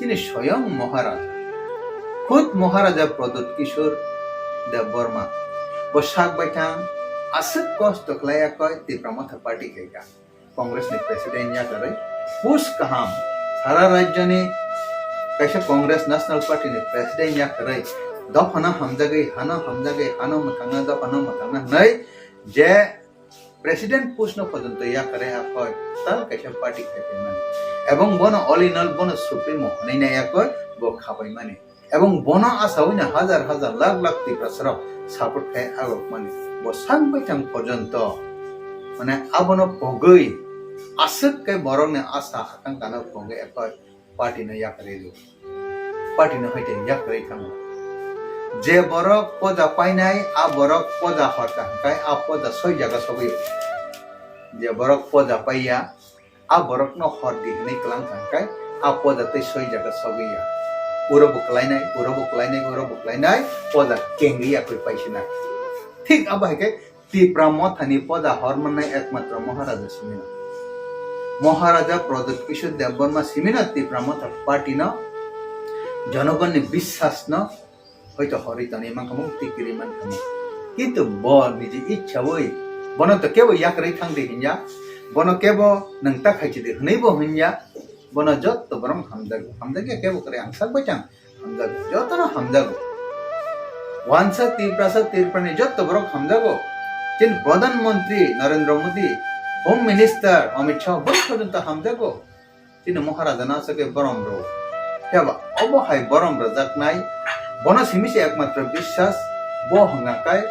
তিনি স্বয়ং মহারাজা खुद महाराजा प्रदोत किशोर देव बर्मा बसाक बैठा आसक कष्ट खलाया कय तीव्रमथा पार्टी केगा कांग्रेस ने प्रेसिडेंट या करे पुस कहाम सारा राज्य ने कैसे कांग्रेस नेशनल पार्टी ने प्रेसिडेंट या करे दफना हमजागे हानो मथांगा दफना मथांगा नै जे प्रेसिडेंट पुस न पर्यंत या करे कय ताल कैसे पार्टी खाते माने एवं बन ऑल इन ऑल बन सुप्रीमो हनैना या कय बो खाबाय माने এবং বন আসাউনা হাজার হাজার লাখ লাখ তীব্রসরক সাপোর্ট খাই আগক মানে বসাং বাইথাং পর্যন্ত মানে আবন পগৈ আসক কে বরনে আশা আকাং কানা পগে একয় পার্টি ন ইয়াকরেলো পার্টি ন হইতে ইয়াকরে থাম যে বরক পজা পাইনাই আ বরক পজা হরকা কাই আ পজা সই জায়গা সবই যে বরক পজা পাইয়া আ বরক ন হর দিহনি কলাং কাই আ পজা তে সই জায়গা সবইয়া Uro buklainai, poda kengri akui paisina. Thik aba hai ke Tipramo thani poda hormonai ekmatra Maharaja Simina. Maharaja Pradot Kishor Dev Barma Simina Tipramo tha party na জনগণ বিশ্বাস না হয়তো হরিতনি মানকামু তিকিরি মানকামু কিন্তু ব নিজে ইচ্ছা বই বন তো কেব ইয়াকরে থাং দে হিনয়া বন কেব নংতা খাইছি দে হনৈব হিনয়া বন যত বরং হামদাগে কেব করে আংসাক বাইচাং হামদাগো যত না হামদাগো ওয়ানসা তিপ্রাসা তিরপ্রানি যত বরং হামদাগো जिन प्रधानमंत्री नरेंद्र मोदी होम मिनिस्टर अमित शाह बहुत पର୍ଯ୍यন্ত হামদাগো जिन महाराजा ना सके बरमरो हेबा अबहाय बरमरो जाकनाय बन सिमिसे एकमात्र বিশ্বাস बो हंगाकाय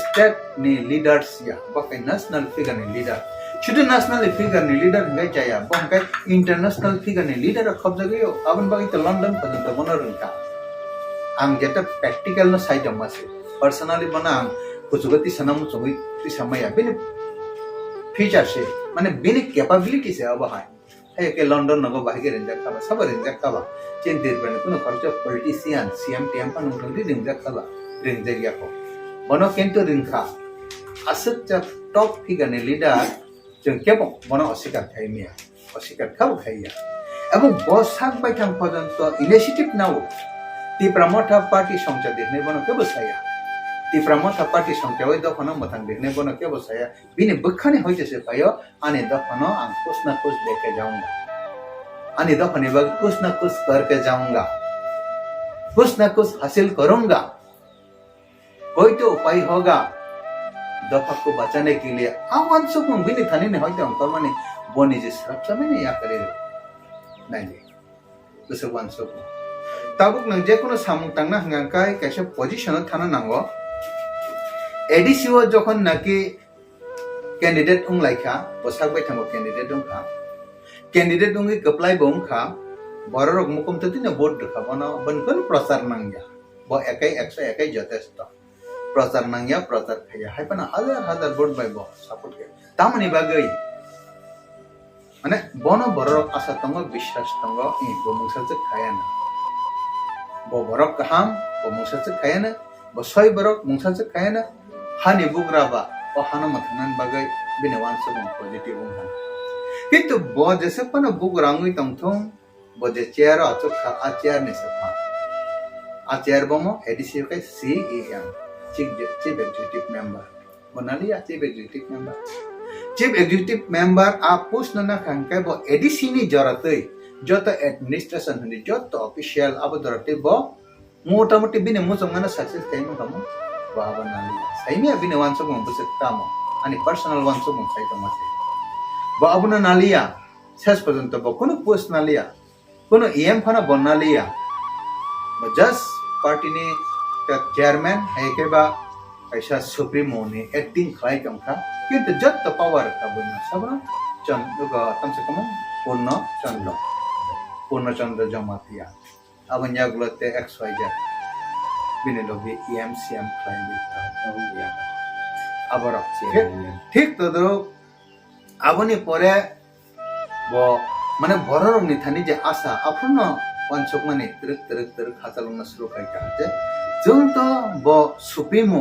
स्टेट नि लीडर्स या बाकाय नेशनल फिगर नि लीडर शुद्ध नेशनल फिगर नि लीडर हंगाय जाया बहकाय इंटरनेशनल फिगर नि लीडर खबजगयो आबन बागै त लंडन पर्यंत बनरंका आं जेटा प्रैक्टिकल न साइड मासे पर्सनली बना कुचुगति सनम चोगै ति समया बेनि फीचर से माने बेनि कैपेबिलिटी से अबहाय है के लंडन नगो बाहिगे रेंजा खाबा सब रेंजा खाबा चेन देर बने कुनो खर्च पॉलिटिशियन सीएम टीएम पान उठोंदि रेंजा खाबा रेंजा याको बनो केंतो रिंखा असच टॉप फिगर ने लीडर जों केबो बनो असिकार थाइमिया असिकार खाबो खाइया एबं बसाक बायथां पर्यंत इनिशिएटिव नाउ तिप्रामथा पार्टी संख्या देखने बनो केबो साया तिप्रामथा पार्टी संख्या वै दखनो मथां देखने बनो केबो साया बिनि बखाने होइतेसे पायो आने दखनो आं कुछ ना कुछ लेके जाऊंगा आने दखने बग कुछ ना कुछ करके जाऊंगा कुछ ना कुछ हासिल करूंगा कोई तो उपाय होगा दफा को बचाने के लिए आवान सुकुम बिनि थानी ने होइते हम माने बनी जे सुरक्षा में या करे नहीं दे कुछ वान सुकुम ताबुक नंग जे कोनो सामुं तांना हंगांकाय कैसे पोजीशन थाना नांगो एडीसीओ जखन नाकि कैंडिडेट उंगलाइखा बसाक बाय थांगो कैंडिडेट उंखा कैंडिडेट उंगि कपलाय बोमखा बररक मुकुम ततिने वोट दखाबना बनकन प्रचार नांगया ब एकै 101 যথেষ্ট प्रचार नांगया प्रचार खाया हायपना हजार हजार वोट बाय ब सपोर्ट के तामनि बागै माने बनो बररक आशा तंग विश्वास तंग इ बमुसाच खायाना ब बरक कहाम बमुसाच खायाना ब सय बरक मुसाच खायाना हानि बुग्राबा ओ हानो मथनन बागै बिनवान सबं पॉजिटिव उंहा किंतु ब जैसे पन बुग्रांगै तंथों ब जे चेयर अचखा आ चेयर ने सफा आ चेयर बमो एडीसीओ के सीईएम चीफ एग्जीक्यूटिव मेंबर बनालिया चीफ एग्जीक्यूटिव मेंबर आ पोस्ट न खांके ब एडीसी नि जरतै जत एडमिनिस्ट्रेशन हनि जत ऑफिशियल अब दरते ब मोटामोटी बिने मुसंगना सक्सेस टाइम कम बा बनालिया सैमिया बिने वान सब बसे तामो अनि पर्सनल वान सब साइट मासे ब अबना नालिया शेष पर्यंत ब कोनो पोस्ट नालिया कोनो ईएम फना बनालिया ब जस्ट पार्टी ने चेयरमैन है के बा ऐसा सुप्रीमो ने एक्टिंग खाई कमखा किंतु जत पावर का बना सबना चंद्र तम से कम पूर्ण चंद्र जमातिया अब यागलते एक्सवाइजेड बिने लोगे ईएमसीएम खाई बिता या আবার ঠিক তদর আবনি পরে ব মানে বড়র নিথানি যে আশা আপন পঞ্চক মানে তিরক খাতালনা শুরু খাইতা যে जों तो ब सुप्रीमो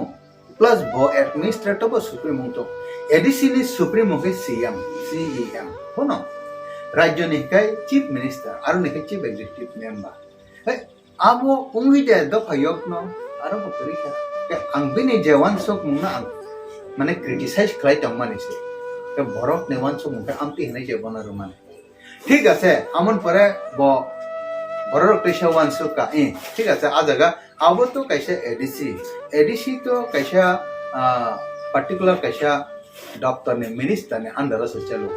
प्लस ब एडमिनिस्ट्रेटर ब सुप्रीमो तो एडीसी नि सुप्रीमो के सीएम होनो राज्य निकाय चीफ मिनिस्टर आरो निकाय चीफ एग्जीक्यूटिव मेंबर आबो उंगिदे दफायक न आरो बकरिखा के आं बिनि जे वानसक मुंना आं माने क्रिटिसाइज खालाय दं मानिसे के भारत ने वानसक मुंखा आमति हनाय जे बनारो माने ठीक আছে আমন পরে ব বড় পেশা ওয়ানসক কা ঠিক আছে আজাগা আবো তো কাইসা এডিসি তো কাইসা পার্টিকুলার কাইসা ডক্টর ने मिनिस्टर ने अंडर से चलो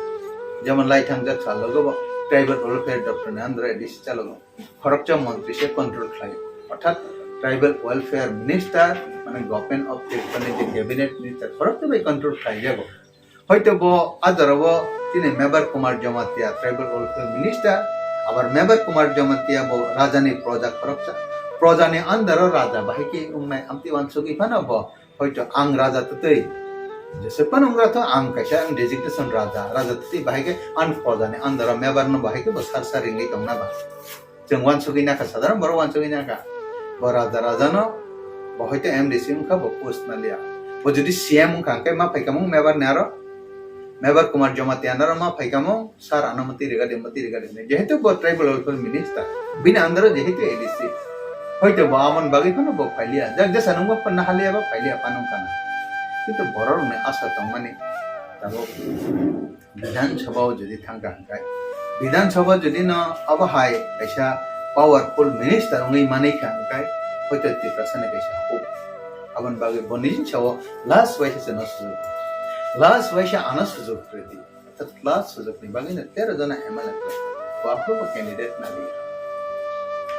যেমন লাই থাংজাক চালগো ট্রাইবাল ওয়েলফেয়ার ডক্টর ने अंडर एडिसि চালগো খরকচা মন্ত্রী সে কন্ট্রোল খায় অর্থাৎ ট্রাইবাল ওয়েলফেয়ার মিনিস্টার মানে গভর্নমেন্ট অফ মানে যে ক্যাবিনেট মিনিস্টার খরকচা বাই কন্ট্রোল খায় যাবো হয়তো ব আদারবো তিনি Mebar Kumar Jamatia tribal welfare minister আবার মেবার কুমার জমাতিয়া ব রাজানি প্রজা খরকচা প্রজানি अंडर রাজা বাহিকি উম্মাই আমতি ওয়ানসকি ফানাব হয়তো আং রাজা ততই जेसेबां उंग्राथ आं कायसा आं डेजिग्नेशन राजा तति बाहायके आन प्रजानि अंडर मेबर न बाहायके ब सारसा रिंगै दंना बा जों वानसुगिना का साधारण बर वानसुगिना का ब राजा न बहायते एमडीसी उनका ब पोस्ट नालिया ब जुदि सीएम उनका मा फाइकामु मेबर नारो मेबर कुमार जमाती अंडर मा फाइकामु सार अनुमति रिगार्डिं जेहेतु ब ट्राइबल वेलफेयर मिनिस्टर बिन अंडर जेहेतु एडीसी হয়তো ब आमन बागै फनो ब फाइलिया जग जसा नंग पन्ना हालिया ब फाइलिया पानुं काना কিন্তু বড়র নে আশা তো মানে তাবো বিধানসভা যদি থাঙ্গা হাঙ্গাই বিধানসভা যদি না আবহাই কাইসা পাওয়ারফুল মিনিস্টার ওই মানে হাঙ্গাই হয়তো ত্রিপ্রাসানে কাইসা হো আবন বাগে বনিজিন চাও লাস্ট ওয়াইসে নসু লাস্ট ওয়াইসে আনা সুযোগ প্রতি অর্থাৎ লাস্ট সুযোগ নি বাগে 13 জন এমএলএ বাপরো ক্যান্ডিডেট না লিয়া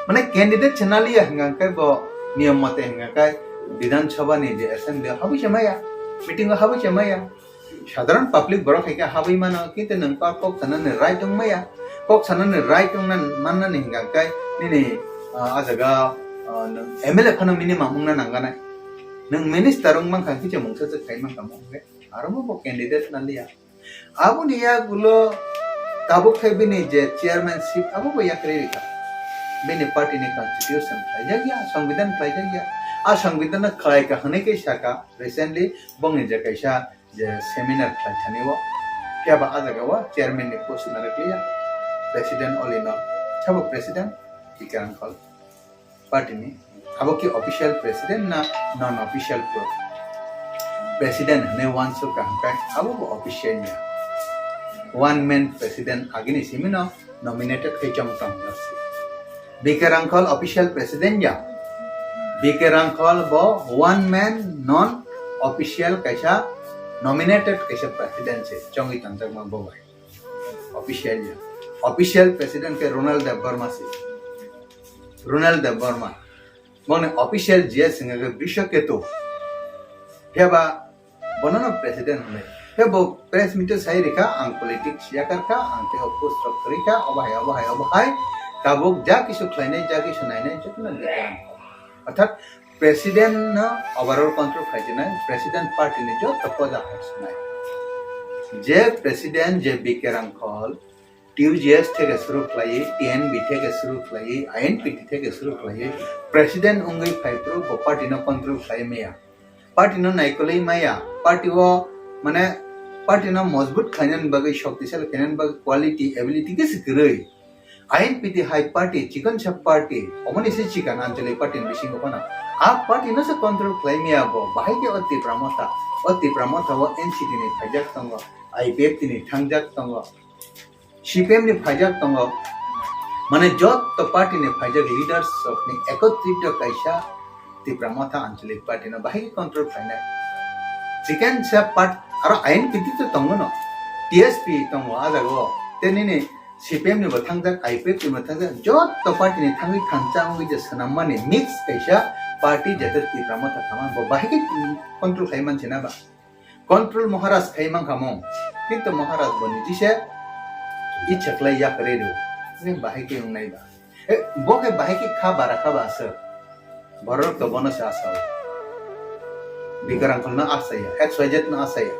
মানে ক্যান্ডিডেট চনালিয়া হাঙ্গাই ব নিয়ম মতে হাঙ্গাই বিধানসভা নি যে অ্যাসেম্বলি হবে সময়া मीटिंग हाबै चमाया साधारण पब्लिक बरो खायका हाबै मानो किन्तु नोंपा कक थानानै राइट दं माया कक थानानै राइट दं माननानै हिंगाखाय निनि आजागा नों एमएलए फानो मिनिमाम मुंना नांगानाय नों मिनिस्टार उंमां खांखि जे मुंसा जे खाय मांका मुंगे आरो बो कैंडिडेट नालिया आबो निया गुलो ताबो खायबिनि जे चेयरमैनशिप आबो बया क्रेरिका बेनि पार्टीनि कन्स्टिट्यूशन खायजा गया संविधान खायजा गया आ संविधान खाय का हने के शाखा रिसेंटली बंगनि जे कैसा जे सेमिनार खायथानिवो केबा आजागावा चेयरमैन नि पोस्ट ना रखलिया प्रेसिडेंट ओलिनो छबो प्रेसिडेंट इकान कल पार्टी नि अब की ऑफिशियल प्रेसिडेंट ना नॉन ऑफिशियल प्रेसिडेंट ने वानसो का हकाय अब वो ऑफिशियल नि वन मैन प्रेसिडेंट आगिनि सिमिनो नॉमिनेटेड खैचम तंगलासी बिकरांकल ऑफिशियल प्रेसिडेंट या बिकरांकल बो वन मैन नॉन ऑफिशियल कैसा नॉमिनेटेड कैसा प्रेसिडेंट से चंगी तंतक मा बोबाय ऑफिशियल प्रेसिडेंट के रोनाल्ड वर्मा से रोनाल्ड वर्मा मोने ऑफिशियल जे सिंह के विश्व के तो हेबा बनना प्रेसिडेंट ने हेबो प्रेस मीट साइ रेखा आं पॉलिटिक्स या करका आं के अपोज करिका अबहाय काबुक जा किसु खलायनाय जा किसु नायनाय जतना लिखा अर्थात प्रेसिडेंट न ओवरऑल कंट्रोल खायजनाय प्रेसिडेंट पार्टी ने जो तपजा हासनाय जे प्रेसिडेंट जे बिकेरांखल टीयूजीएस থেকে শুরু খালাই টিএনবি থেকে শুরু খালাই আইএনপিটি থেকে শুরু খালাই প্রেসিডেন্ট উঙ্গই ফাইপ্রো পার্টি ন কন্ট্রোল খাই মেয়া পার্টি ন নাইকলাই মায়া পার্টি ও মানে পার্টি ন মজবুত খাইনান বাগै শক্তিশালী খাইনান বাগै কোয়ালিটি এবিলিটি के सिकरै आईएनपीटी हाई पार्टी चिकन सब पार्टी ओमनि से चिकन आंचलिक पार्टी बिसिंग कोना आ पार्टी न से कंट्रोल खाइ मेया बो बाहाय के अति प्रमोता व एनसीटी नि फाइजाक तंग आईपीएफ नि थांगजाक तंग सीपीएम नि फाइजाक तंग माने जत तो पार्टी नि फाइजाक लीडर्स ऑफ नि एकत्रित कैसा ति प्रमोता आंचलिक पार्टी न बाहाय के कंट्रोल खाइना चिकन सब पार्ट आरो आईएनपीटी तो तंग न टीएसपी तंग आजागो तेनि सीपीएम नि बथांगजाक आईपीएफ नि बथांगजाक जत तो पार्टी नि थांगै खानचांग जे सनामानि मिक्स कैसा पार्टी जतर ति प्रमोता थामा बो बाहाय के कंट्रोल खाइ मानसिना बा कंट्रोल महाराज खाइ मान खामो किंतु महाराज बनि जिसे इच्छकला या करेदो ने बाहाय के उनाय बा बो के बाहाय के खा बासर भरर तो बनस आसा बिकरांकल न आसाया एक्सवाइजेड न आसाया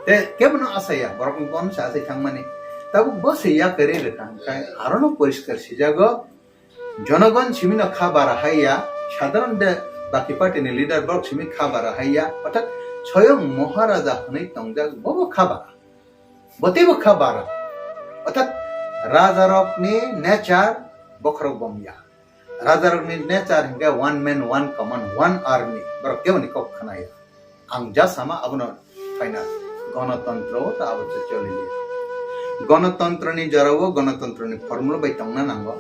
ते केबन आसाया बरकन बनस आसा थांमाने तब बस या करे रखां काय आरोनो परिष्कार सिजागो जनगण सिमिन खा बारा हाया साधारण दे बाकी पार्टी नि लीडर बर्ग सिमि खा बारा हाया अर्थात स्वयं महाराजा हनै तंगजाक बबो खा बारा बतेबो खा बारा अर्थात Rajarokni nature bokrok bomya. Rajarokni nature hingga one man, one command, one army. Borok kewani kok khanaya. Angja sama abono final. Ganatantra ta abot cholili. Ganatantra ni jarawo ganatantra ni formula bai tangna nango.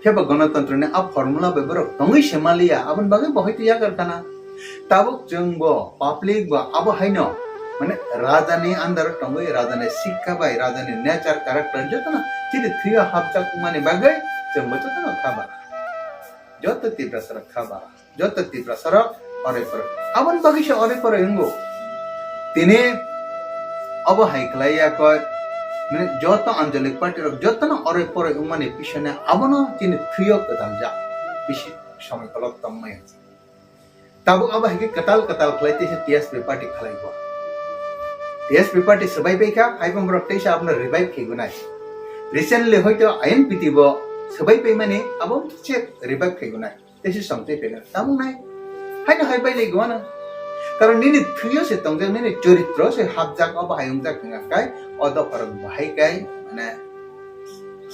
Keba ganatantra ni ab formula bai borok tongi semaliya abon bagai bahai tiya karkana. Tabuk jengbo public ba abo haino. Mane raja ni andar tongi raja ni sikha bai raja ni nature character jotna chiri thriya habjak mane bagai jengbo jotna khaba. Jot tibra sarak khaba. Jot tibra sarak ore por. Abon bagai se ore por engo. Tine अब हाइक्लाइया को मैंने जोता अंजलिक party रख जोता ना और एक पर उम्माने पिछने अब ना जिन थ्रियो कताल जा पिछे समय कलक तम्मे तब अब है कि कताल खलाइते से टीएसपी पार्टी खलाई हुआ टीएसपी पार्टी सबाई पे क्या आइपम रखते से आपने रिवाइव की गुनाह रिसेंटली होई तो आयन पीती वो सबाई पे मैंने अब चेक रिवाइव की गुनाह तेरे समझते पे ना तब नहीं हाई ना हाई पे ले गुना कारण निनी थ्रियो से तंगे निनी चरित्र से हाबजाक अब हायुंजाक नगाkai odo parang bahaikai mane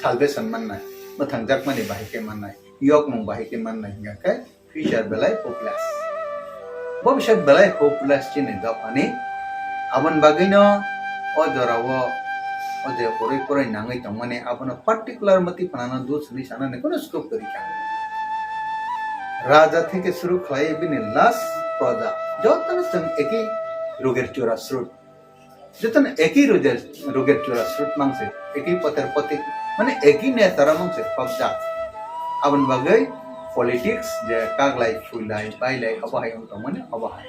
salvation mannai mathangjak mani bahaikai mannai yok mong bahaikai mannai nagakai future belai hopeless bobishat belai hopeless chini dapani abon bagaino odorawo ode pore nangai tangmane abono particular mati panana dos ni sana ne kono scope karika raja theke shuru khlai bini last प्रजा जोतन संग एकी रोगेर चोरा स्रोत जोतन एकी रोगेर चोरा स्रोत मांगसे एकी पतर पति माने एकी नेतारा मांगसे पब्जा अबन बागै पॉलिटिक्स जे कागलाई फुलाई बाइलाई अबहाय उतो माने अबहाय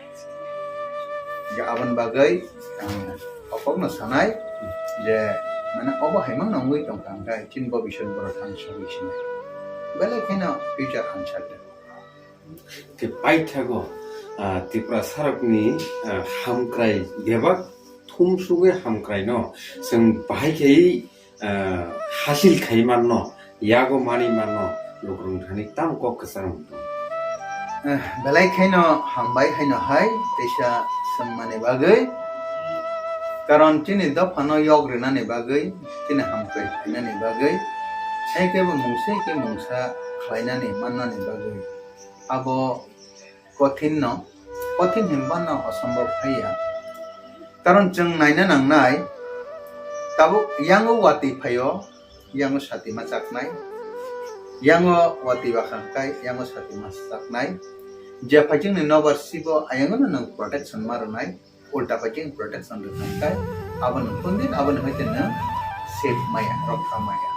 जे अबन बागै अपक न सनाय जे माने अबहाय मांग नंगै तंगाय चिन भविष्य बर थान सबिसिन बेले केना फ्यूचर आन्सर के पाइथागो तिप्रा सारकनि हामक्राय देबाक थुमसुगे हामक्राय न जों बाहायखाय हासिल खायमान न यागो मानि मान न लग्रं थानि ताम कक कसारं बेलाय खायनो हामबाय खायनो हाय तेसा सम्माने बागै कारण चिनि दफानो यग्रेनाने बागै चिनि हामक्राय खायनाने बागै एकेबो मुंसे के मुंसा खायनाने माननाने बागै आबो कठिन हिम्बान असम्भव फैया कारण जों नायनो नांनाय ताबो यांगो वाति फैयो यांगो सातिमा चाकनाय यांगो वाति बाखांकाय यांगो सातिमा चाकनाय जे फाइजिं नवरसिबो आयांगो नों प्रोटेक्शन मारनाय उल्टा फाइजिं प्रोटेक्शन रखांकाय आबन कुनदिन आबन होइतेन सेफ माया रक्षा माया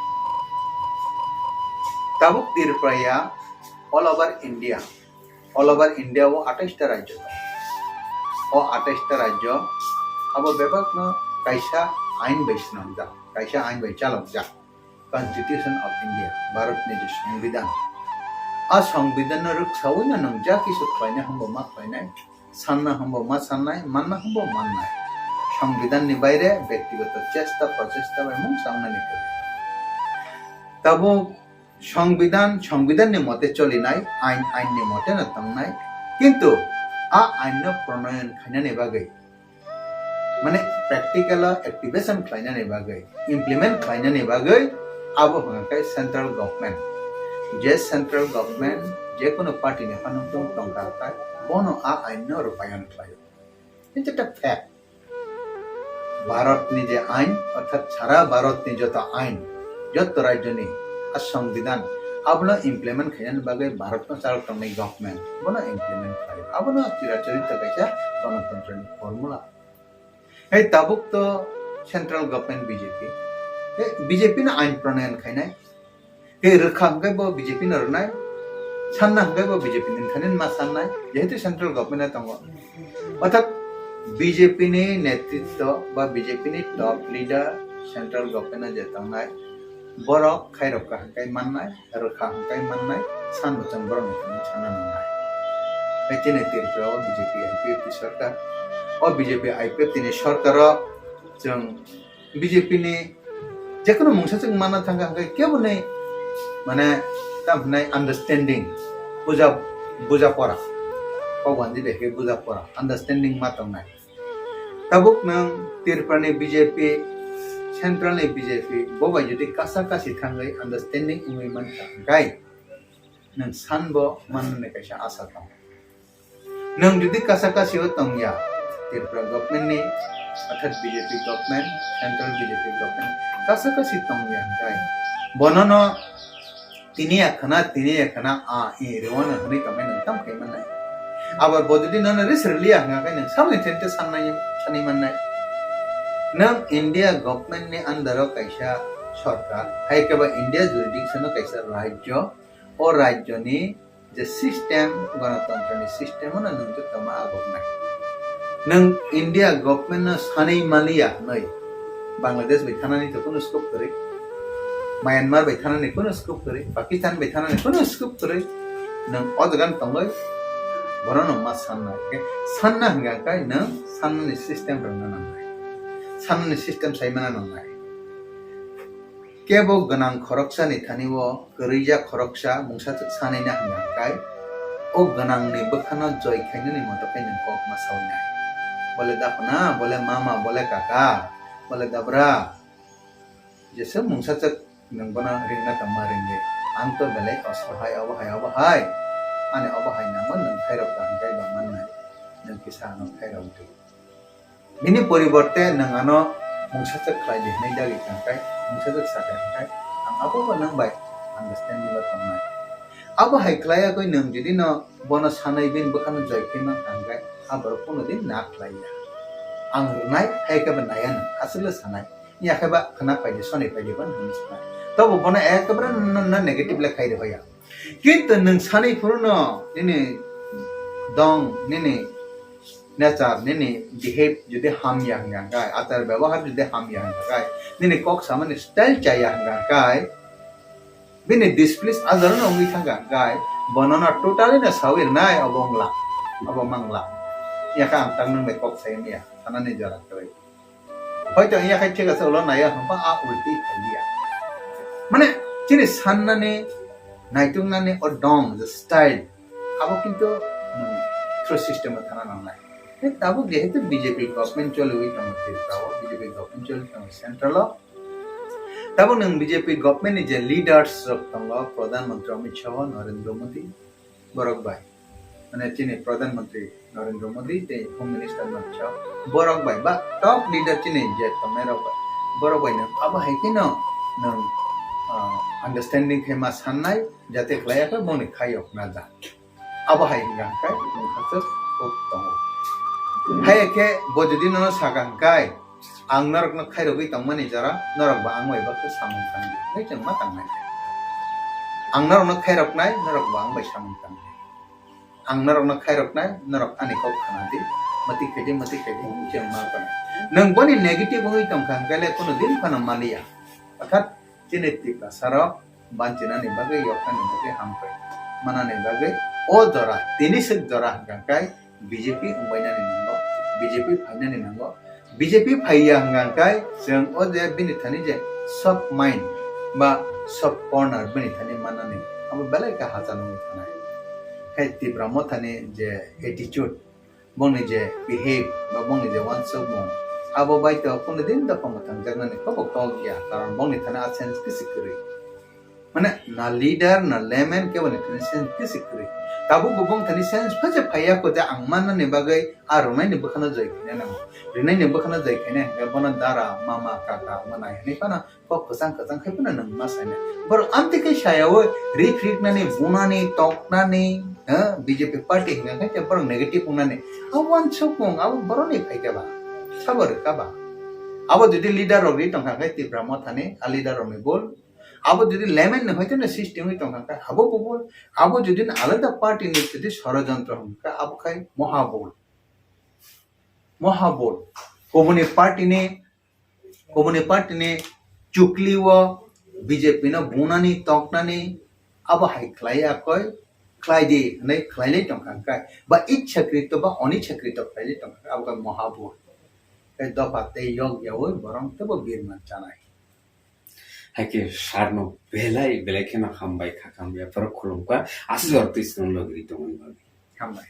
ताबो तिरप्राया ऑल ओवर इंडिया वो 28 राज्य ओ 28 राज्य अब बेबाक न कैसा आइन बैसना जा कैसा आइन बैचालक जा कॉन्स्टिट्यूशन ऑफ इंडिया भारत ने जो संविधान आ संविधान न रक्षावै न नंग जा किसु खायना हमबो मा खायनाय सानना हमबो मा साननाय मानना हमबो माननाय संविधान नि बाइरे व्यक्तिगत चेष्टा प्रचेष्टा बाय मुं सामनानि करे तबो संविधान ने मते चलिनाय आइन ने मते न तंगनाय किंतु आ आइन न प्रणयन खायनाने बागै माने प्रैक्टिकल एक्टिवेशन खायनाने बागै इम्प्लीमेंट खायनाने बागै आबो हंगाय सेंट्रल गवर्नमेंट जे कोनो पार्टी ने फानुम तंगाखाय बनो आ आइन न रूपायन खायो इट्स अ फैक्ट भारत नि जे आइन अर्थात सारा भारत नि जत आइन जत राज्य नि संविधान अब न इम्प्लीमेंट खायन बागै भारत में चालक करने गवर्नमेंट बना इम्प्लीमेंट खायो अब न चिराचरित कैसा गणतंत्र नि फॉर्मूला है तबुक तो सेंट्रल गवर्नमेंट बीजेपी न आइन प्रणयन खायनाय हे रखा हंगाय बो बीजेपी न रनाय सानना हंगाय बो बीजेपी नि थानिन मा साननाय जेहेतु सेंट्रल गवर्नमेंट तंग अर्थात बीजेपी नि नेतृत्व बा बीजेपी नि टॉप लीडर सेंट्रल गवर्नमेंट जे तंगनाय borok khairok ka hangkai mannai rokha hangkai mannai san bachang borok ni chana nangai etine tirpro BJP IPF sarkar o BJP IPF tini sarkar jong BJP ni jekono mungsa jong mana thanga hangkai kebo nei mane tam nei understanding buja pora pogwanji beke buja pora understanding ma tangnai tabuk nang tirprani BJP central ni BJP boba judi kasa kasi thangai understanding umi man gai nang sanbo man ne kaisa asa tang nang judi kasa kasi o tangya Tripura government ni अर्थात BJP government central BJP government kasa kasi tangya gai bonono tini akhana a e rewana hani kamai nang tam kai man nai abar bodidi nana risrli anga kai nang samne tente sanai sani man nai nang India government ne andaro kaisa sarkar hai keba India jurisdiction o kaisa rajyo o rajyo ni je system ganatantra ni system na nang to tama agok nai nang India government na sanai malia nai Bangladesh bai thana ni to kono scope kare Myanmar bai thana ni kono scope kare Pakistan bai thana ni kono scope kare nang odagan tangai borono ma sanna ke sanna hanga kai nang sanna ni system rang na nai sanna ni system sai mana nang nai kebo ganang khoroksa ni thaniwo gerija khoroksa mungsa sanai na hanga kai o ganang ni bakhana joy khaina ni moto kai nang kok ma saw nai bole dapna bole mama bole kaka bole dabra jese mungsa nang bana ringna tamaringe ang to belai asahai abahai ane abahai naman nang khairok kan kai ba man nai nang kisano khairok tu ini poriborte nang ano mungsa khlai de nei dagi kan kai mungsa sa kai ang abo ba nang bai understand ni ba tamai abahai khlaya koi nang jidi no bona sanai bin bakan jai kema kan kai abar kono din na khlaya ang runai hai ka ba nayan asle sanai ya ka ba khana pai de sonai pai de ban ni sanai tabo bona ekabra na negative la khai de hoya কিন্তু নং সাनै পুরনো নেনে দং নেনে nature নেনে behave যদি হামিয়া হাঙ্গাই আচার ব্যবহার যদি হামিয়া হাঙ্গাই নেনে cock সামানে style চাইয়া হাঙ্গাই বিনে ডিসপ্লিস আজারন অঙ্গি থাঙ্গাই বননা totally না সাউর নাই অবংলা অবমাংলা ইয়াকা আংতাং নং বে কক সাইমিয়া সানানে জারা কই হয়তো ইয়াকাই ঠিক আছে ওলো নাইয়া হাম্পা আ উল্টি খাইয়া মানে চিনি সান্নানে naitungane or dong the style abo kintu through system thana nanai tabo jehetu BJP government chole oi tamate tabo BJP government chole tam central tabo nang BJP government ni je leaders of tanga pradhan mantri Amit Shah Narendra Modi borok bai mane chini pradhan mantri Narendra Modi te home minister Amit Shah borok bai ba top leader chini je tamera bai borok bai na abo haikino nang understanding ke mas hanai jate klaya ka boni khayok na ja abo hai gang kai khasas ok tong hai ke bojudi no sagang kai ang narok na khairo gi tong mani jara narok ba ang mai ba ka samung kan nei chang ma tang nai ang narok na khairok nai narok ba ang bai samung kan ang narok na khairok nai narok ani kok khana di mati khede chang ma kan nang boni negative hoi tong kan kai le kono din khana malia অর্থাৎ Tripura sarok banchina ni bagai yokan ni bagai hampai mana ni bagai o dora tinisek dora hangkai BJP umbaina ni nango BJP phaina ni nango BJP phaiya hangkai jeng o je bini thani je sub mind ba sub corner bini thani mana ni abo belai ka hajan ni thanai hai Tripura mo thani je attitude bongni je behave ba bongni je one sub mo abo baito kono din da pamatang jagna ni ko ya karon bongni thana sense kisikuri mana na leader na layman ke bone sense kisikuri tabu bubong thani sense phaje phaya ko ja angmana ni bagai arunai ni bakhana jai kine na rinai ni bakhana jai kine gabona dara mama kaka manai ni pana ko khasang khai pana nang ma saina bor amte ke shayawo refreak na ni buna ni tok na ni BJP party hinga ke bor negative na ni awan chokong aw bor ni phai ke ba sabar ka ba abo যদি leader রগি Tankha খাই Tripura mo thane a leader romi bol abo যদি লেমেন না হইতো না system হই তংখা খাই abo বল abo যদি আলাদা পার্টি নি যদি ষড়যন্ত্র হংকা abo খাই মহাবল কোমনি পার্টি নে চুকলি ও বিজেপি না বুনানি তকনানি abo হাই খ্লাইয়া কয় খ্লাই দি নাই খ্লাইলে তংখা খাই বা ইচ্ছাকৃত বা অনিচ্ছাকৃত খ্লাইলে তংখা abo খাই মহাবল dopate yog yawo borong tebo birman chanai haike sarno belai belai khena khambai khakam ya par khulumka asjor tisnon logri tongon khambai